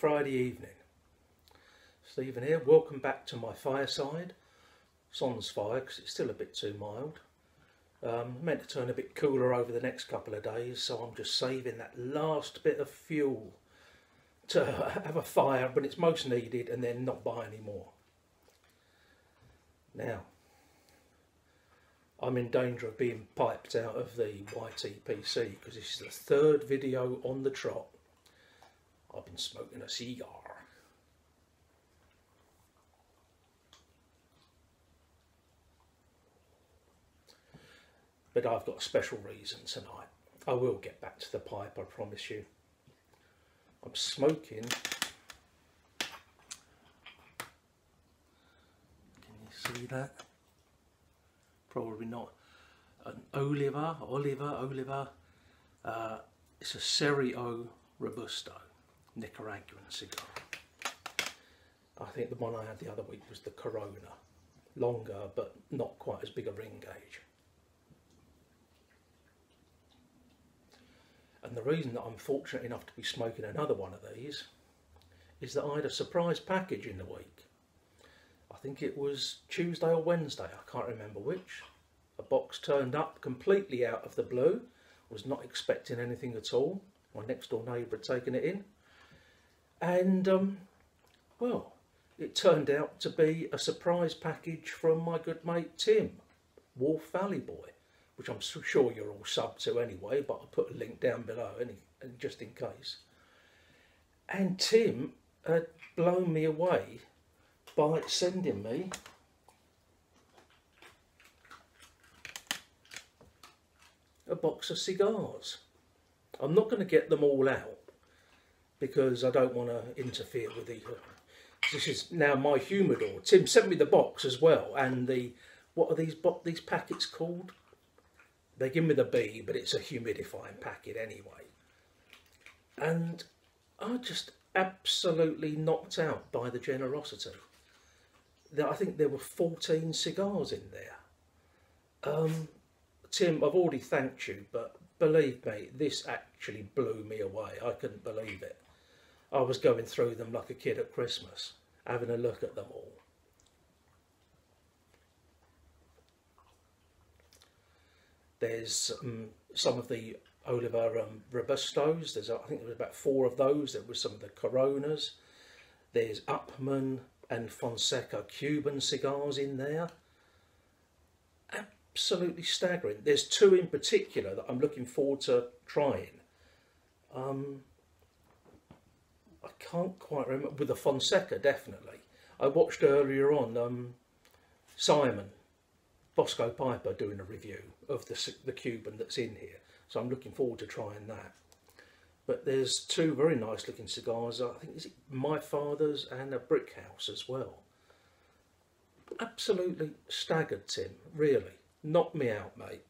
Friday evening. Stephen here, welcome back to my fireside. Sans fire because it's still a bit too mild. Meant to turn a bit cooler over the next couple of days, so I'm just saving that last bit of fuel to have a fire when it's most needed and then not buy any more. Now, I'm in danger of being piped out of the YTPC because this is the third video on the trot. I've been smoking a cigar. But I've got a special reason tonight. I will get back to the pipe, I promise you. I'm smoking. Can you see that? Probably not. An Oliva. It's a Serio Robusto Nicaraguan cigar. I think the one I had the other week was the Corona. Longer, but not quite as big a ring gauge. And the reason that I'm fortunate enough to be smoking another one of these is that I had a surprise package in the week. I think it was Tuesday or Wednesday, I can't remember which. A box turned up completely out of the blue. Was not expecting anything at all. My next door neighbour had taken it in. And, well, it turned out to be a surprise package from my good mate Tim, Wolf Valley Boy, which I'm sure you're all sub to anyway, but I'll put a link down below just in case. And Tim had blown me away by sending me a box of cigars. I'm not going to get them all out because I don't want to interfere with the... This is now my humidor. Tim sent me the box as well, and the... What are these packets called? They give me the B, but it's a humidifying packet anyway. And I just absolutely knocked out by the generosity. I think there were 14 cigars in there. Tim, I've already thanked you, but believe me, this actually blew me away. I couldn't believe it. I was going through them like a kid at Christmas, having a look at them all. There's some of the Oliva Robustos. I think there was about 4 of those. There was some of the Coronas. There's Upmann and Fonseca Cuban cigars in there. Absolutely staggering. There's 2 in particular that I'm looking forward to trying. I can't quite remember. With the Fonseca, definitely. I watched earlier on Simon Bosco Piper doing a review of the Cuban that's in here, so I'm looking forward to trying that. But there's 2 very nice looking cigars. I think is it My Father's and a Brick House as well. Absolutely staggered, Tim, really. Knocked me out, mate.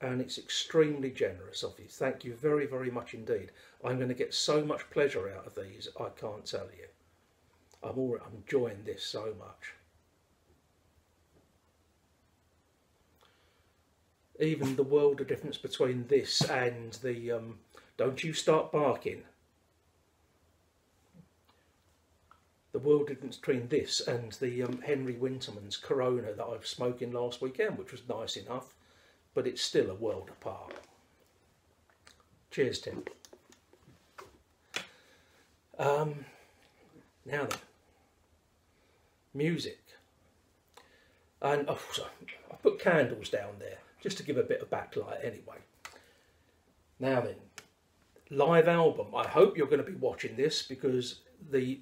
And it's extremely generous of you. Thank you very, very much indeed. I'm going to get so much pleasure out of these, I can't tell you. I'm enjoying this so much. Even the world of difference between this and the Don't You Start Barking. The world difference between this and the Henry Winterman's Corona that I was smoking last weekend, which was nice enough, but it's still a world apart. Cheers, Tim. Now then, music. And oh, sorry, I put candles down there just to give a bit of backlight anyway. Now then, live album. I hope you're going to be watching this because the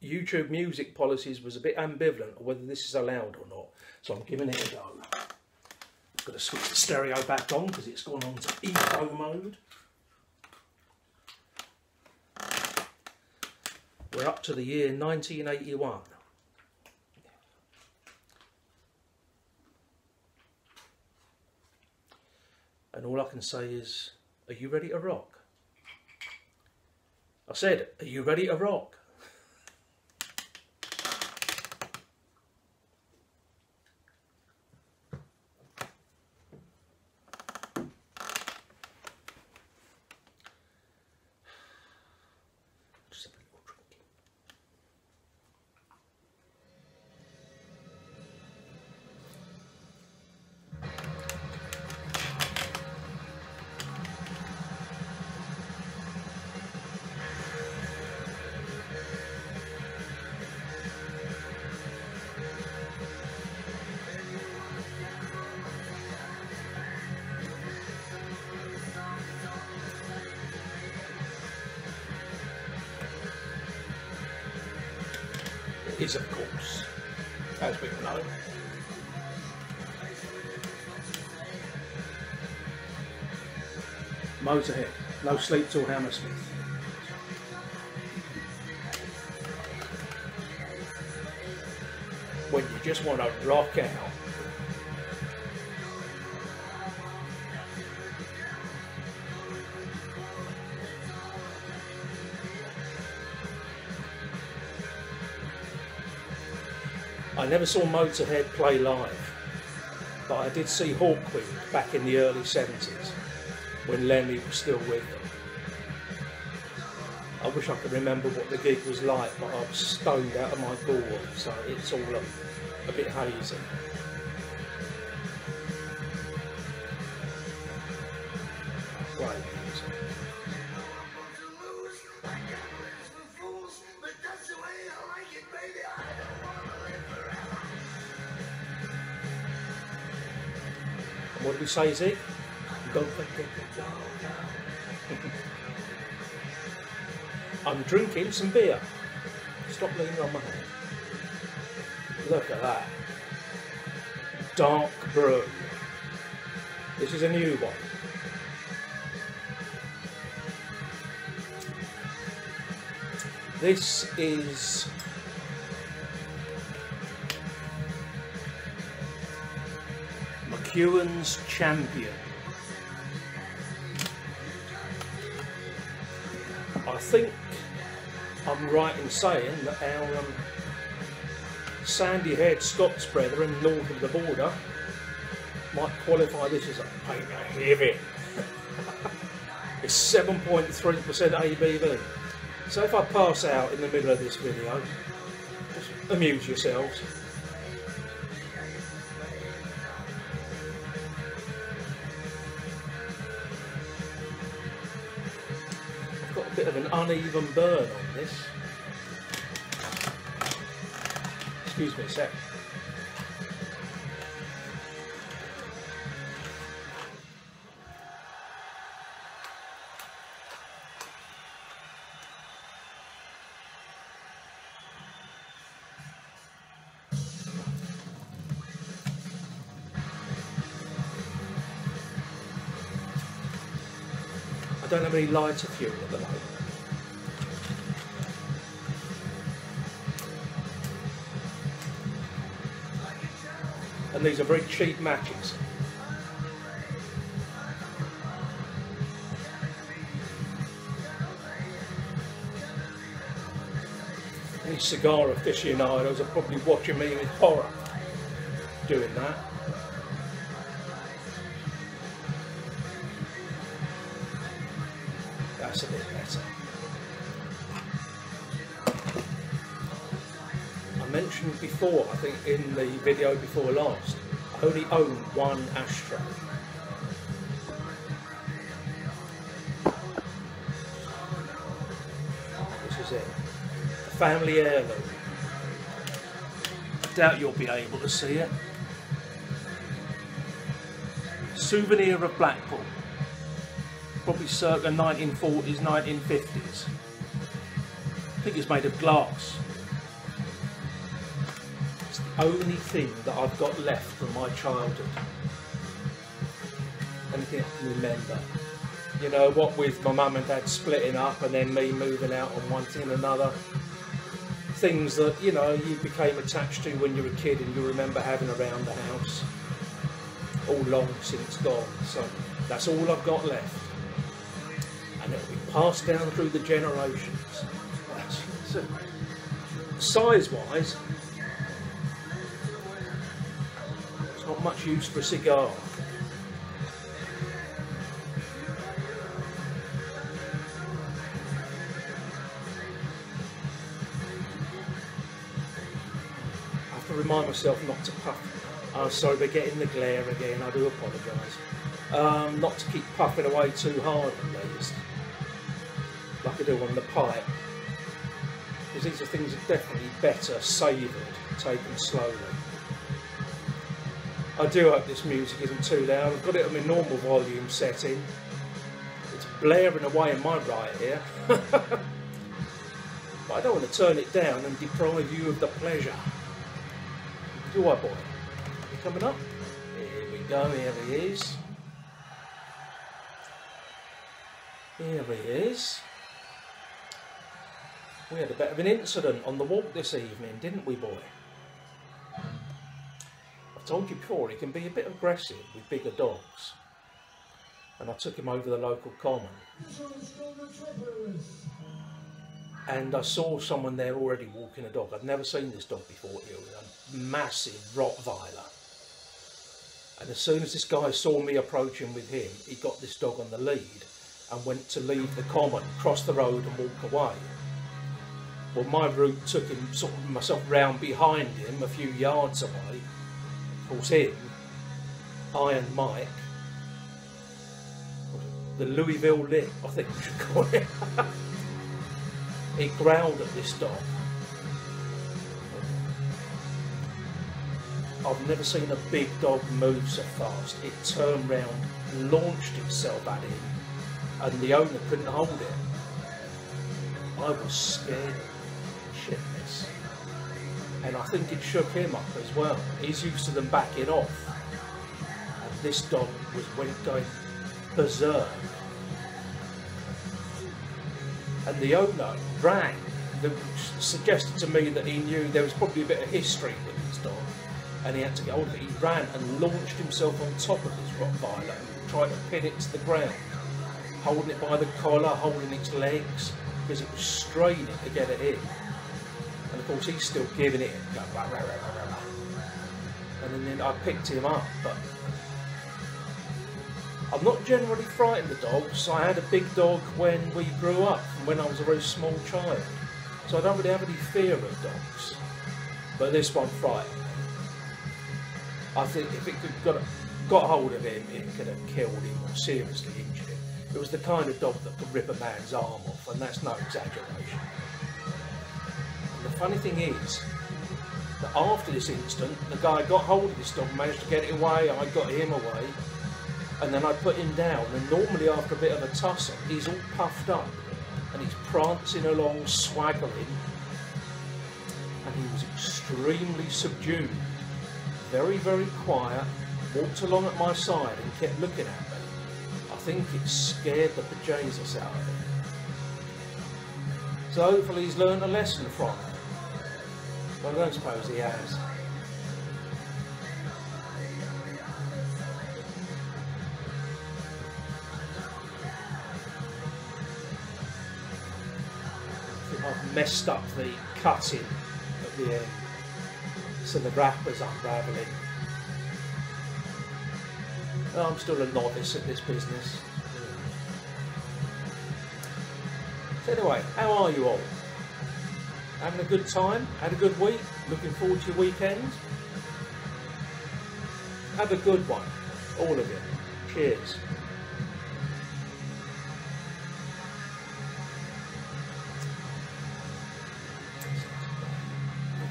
YouTube music policies was a bit ambivalent on whether this is allowed or not. So I'm giving it a go. I'm going to switch the stereo back on because it's gone on to eco mode. We're up to the year 1981. And all I can say is, are you ready to rock? I said, are you ready to rock? Just have a little drink. is, of course, as we know, Motorhead, No Sleep Till Hammersmith. When you just want to rock out. I never saw Motorhead play live, but I did see Hawkwind back in the early 70s when Lemmy was still with them. I wish I could remember what the gig was like, but I was stoned out of my gourd, so it's all a bit hazy. Great music. What did we say, Zeke? Don't forget the dog. I'm drinking some beer. Stop leaning on my hand. Look at that. Dark brew. This is a new one. This is McEwen's Champion. I think I'm right in saying that our sandy-haired Scots brethren north of the border might qualify this as a paint heavy. It's 7.3% ABV. So if I pass out in the middle of this video, just amuse yourselves. I've got a bit of an uneven burn on this. Excuse me a sec. I don't have any lighter fuel at the moment. And these are very cheap matches. These cigar aficionados are probably watching me with horror doing that. That's a bit better. I mentioned before, I think in the video before last, I only own one ashtray. This is it. A family heirloom. I doubt you'll be able to see it. Souvenir of Blackpool. Probably circa 1940s, 1950s. I think it's made of glass. It's the only thing that I've got left from my childhood. Anything I can remember. You know, what with my mum and dad splitting up and then me moving out on one thing and another. Things that, you know, you became attached to when you were a kid and you remember having around the house. All long since gone. So that's all I've got left. And it'll be passed down through the generations. So, size-wise, it's not much use for a cigar. I have to remind myself not to puff. Oh, sorry, we're getting the glare again. I do apologise. Not to keep puffing away too hard at least, like I do on the pipe, because these are things that are definitely better savoured, taken slowly. I do hope this music isn't too loud. I've got it on my normal volume setting. It's blaring away in my right ear. But But I don't want to turn it down and deprive you of the pleasure. Do I, boy? You coming up? Here we go, here he is. Here he is. We had a bit of an incident on the walk this evening, didn't we, boy? I've told you before, he can be a bit aggressive with bigger dogs. And I took him over the local common. And I saw someone there already walking a dog. I'd never seen this dog before. It was a massive Rottweiler. And as soon as this guy saw me approaching with him, he got this dog on the lead and went to leave the common, cross the road and walk away. Well, my route took him, sort of myself round behind him a few yards away. Of course, him, Iron Mike, the Louisville Lip, I think we should call it. He growled at this dog. I've never seen a big dog move so fast. It turned round, launched itself at him, and the owner couldn't hold it. I was scared shitless. And I think it shook him up as well. He's used to them backing off. And this dog went going berserk. And the owner ran, suggested to me that he knew there was probably a bit of history with his dog, and he had to get hold of it. He ran and launched himself on top of his Rottweiler and tried to pin it to the ground, holding it by the collar, holding its legs, because it was straining to get it in. And of course he's still giving it, going, rah, rah, rah, rah, rah. And then I picked him up, but I'm not generally frightened of dogs. I had a big dog when we grew up, when I was a very small child. So I don't really have any fear of dogs. But this one frightened me. I think if it could got hold of him, it could have killed him or seriously injured him. It was the kind of dog that could rip a man's arm off, and that's no exaggeration. And the funny thing is that after this incident, the guy got hold of this dog, managed to get it away, I got him away. And then I put him down, and normally after a bit of a tussle, he's all puffed up and he's prancing along, swaggling, and he was extremely subdued, very, very quiet, walked along at my side and kept looking at me. I think it scared the bejesus out of him. So hopefully he's learned a lesson from it. But I don't suppose he has. I've messed up the cutting at the end, so the wrapper's unravelling. Well, I'm still a novice at this business. So anyway, how are you all? Having a good time? Had a good week? Looking forward to your weekend? Have a good one, all of you. Cheers.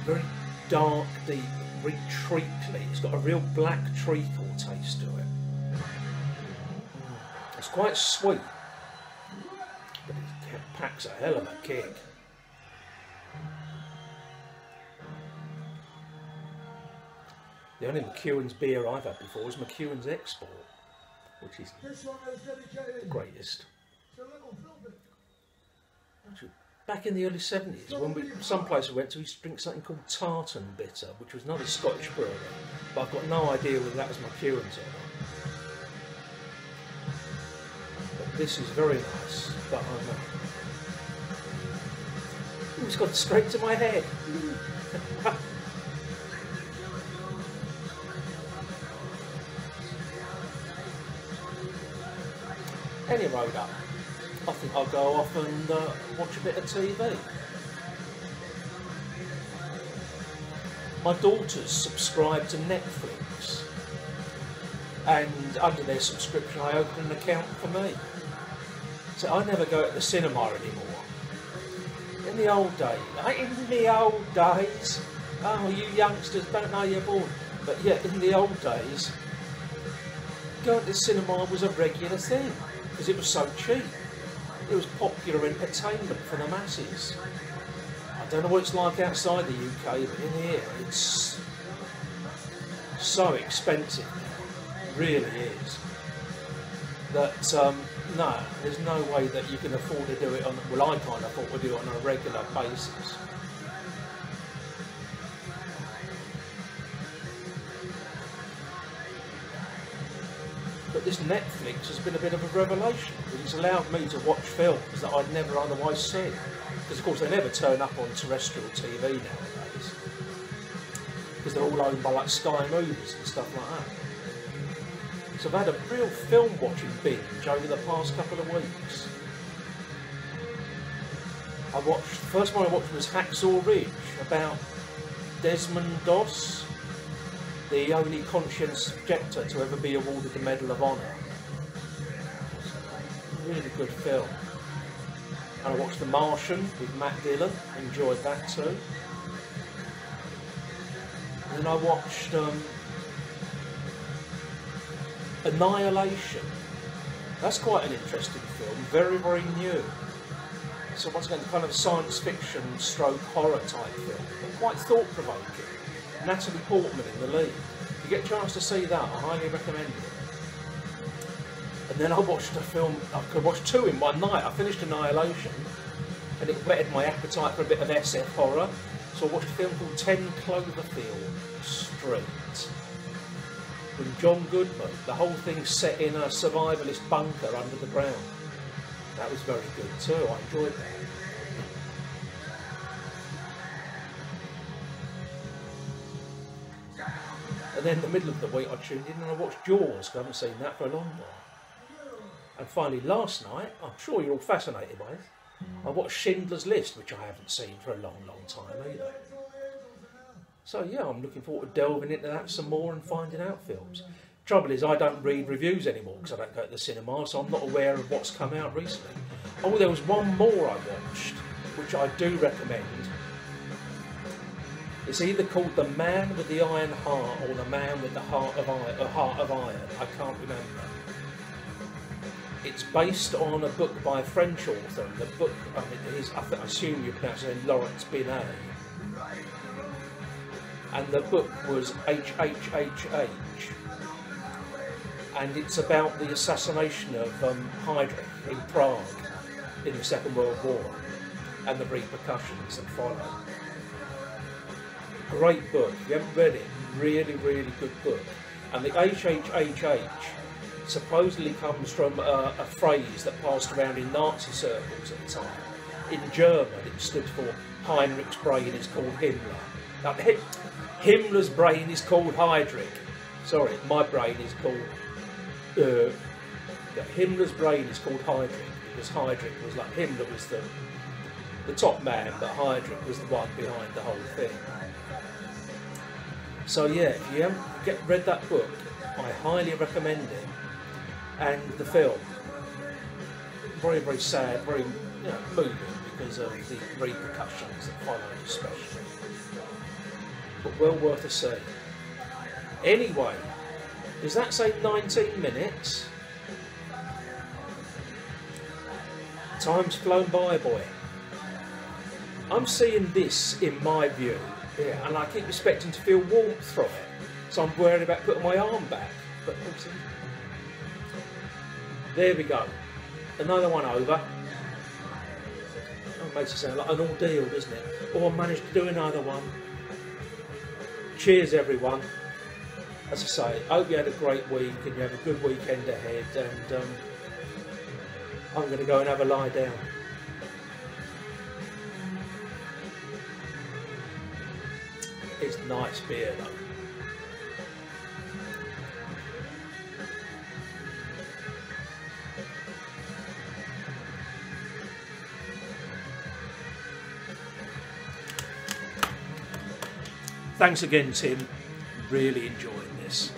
Very dark, deep, very treacly. It's got a real black treacle taste to it. It's quite sweet, but it packs a hell of a kick. The only McEwen's beer I've had before is McEwen's Export, which is the greatest. Back in the early 70s, when some place we went to, we used to drink something called Tartan Bitter, which was another Scottish brewery, but I've got no idea whether that was McEwen's or not. But this is very nice, but I know. Ooh, it's gone straight to my head. Anyway, I think I'll go off and watch a bit of TV. My daughters subscribe to Netflix, and under their subscription I open an account for me. So I never go to the cinema anymore. In the old days, oh, you youngsters don't know you're born, but yeah, in the old days, going to the cinema was a regular thing, because it was so cheap. It was popular entertainment for the masses. don't know what it's like outside the UK, but in here it's so expensive now. It really is. That no, there's no way that you can afford to do it on, well, I can't afford to do it on a regular basis. But this Netflix has been a bit of a revelation, because it's allowed me to watch films that I'd never otherwise seen. Because of course they never turn up on terrestrial TV nowadays, because they're all owned by like Sky Movies and stuff like that. So I've had a real film watching binge over the past couple of weeks. The first one I watched was Hacksaw Ridge, about Desmond Doss, the only conscience objector to ever be awarded the Medal of Honor. Really good film. And I watched The Martian with Matt Dillon, enjoyed that too. And then I watched Annihilation. That's quite an interesting film, very, very new. So once again, kind of science fiction stroke horror type film, but quite thought-provoking. Natalie Portman in the lead. If you get a chance to see that, I highly recommend it. And then I watched a film, I could watch two in one night. I finished Annihilation, and it whetted my appetite for a bit of SF horror. So I watched a film called 10 Cloverfield Street. With John Goodman. The whole thing's set in a survivalist bunker under the ground. That was very good too, I enjoyed that. And then in the middle of the week I tuned in and I watched Jaws, because I haven't seen that for a long while. And finally last night, I'm sure you're all fascinated by it, I watched Schindler's List, which I haven't seen for a long, long time either. So yeah, I'm looking forward to delving into that some more and finding out films. Trouble is, I don't read reviews anymore because I don't go to the cinema, so I'm not aware of what's come out recently. Oh, there was one more I watched, which I do recommend. It's either called The Man with the Iron Heart or The Man with the Heart of Iron. I can't remember. It's based on a book by a French author. The book, I assume you pronounce it Laurence Binet. And the book was HHHH, and it's about the assassination of Heydrich in Prague in the Second World War and the repercussions that followed. Great book. If you haven't read it, really, really good book. And the HHHH supposedly comes from a phrase that passed around in Nazi circles at the time. In German, it stood for Heinrich's brain is called Himmler. Himmler's brain is called Heydrich. Sorry, my brain is called... Himmler's brain is called Heydrich, because Heydrich was like... Himmler was the top man, but Heydrich was the one behind the whole thing. So yeah, if you haven't read that book, I highly recommend it. And the film. Very, very sad, very moving because of the repercussions that followed especially. But well worth a see. Anyway, does that say 19 minutes? Time's flown by, boy. I'm seeing this in my view, yeah, and I keep expecting to feel warmth from it, so I'm worried about putting my arm back. But there we go. Another one over. Oh, it makes it sound like an ordeal, doesn't it? Oh, I managed to do another one. Cheers everyone. As I say, I hope you had a great week and you have a good weekend ahead, and I'm going to go and have a lie down. It's nice beer though. Thanks again, Tim. Really enjoying this.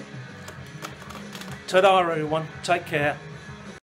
Ta-da, everyone. Take care.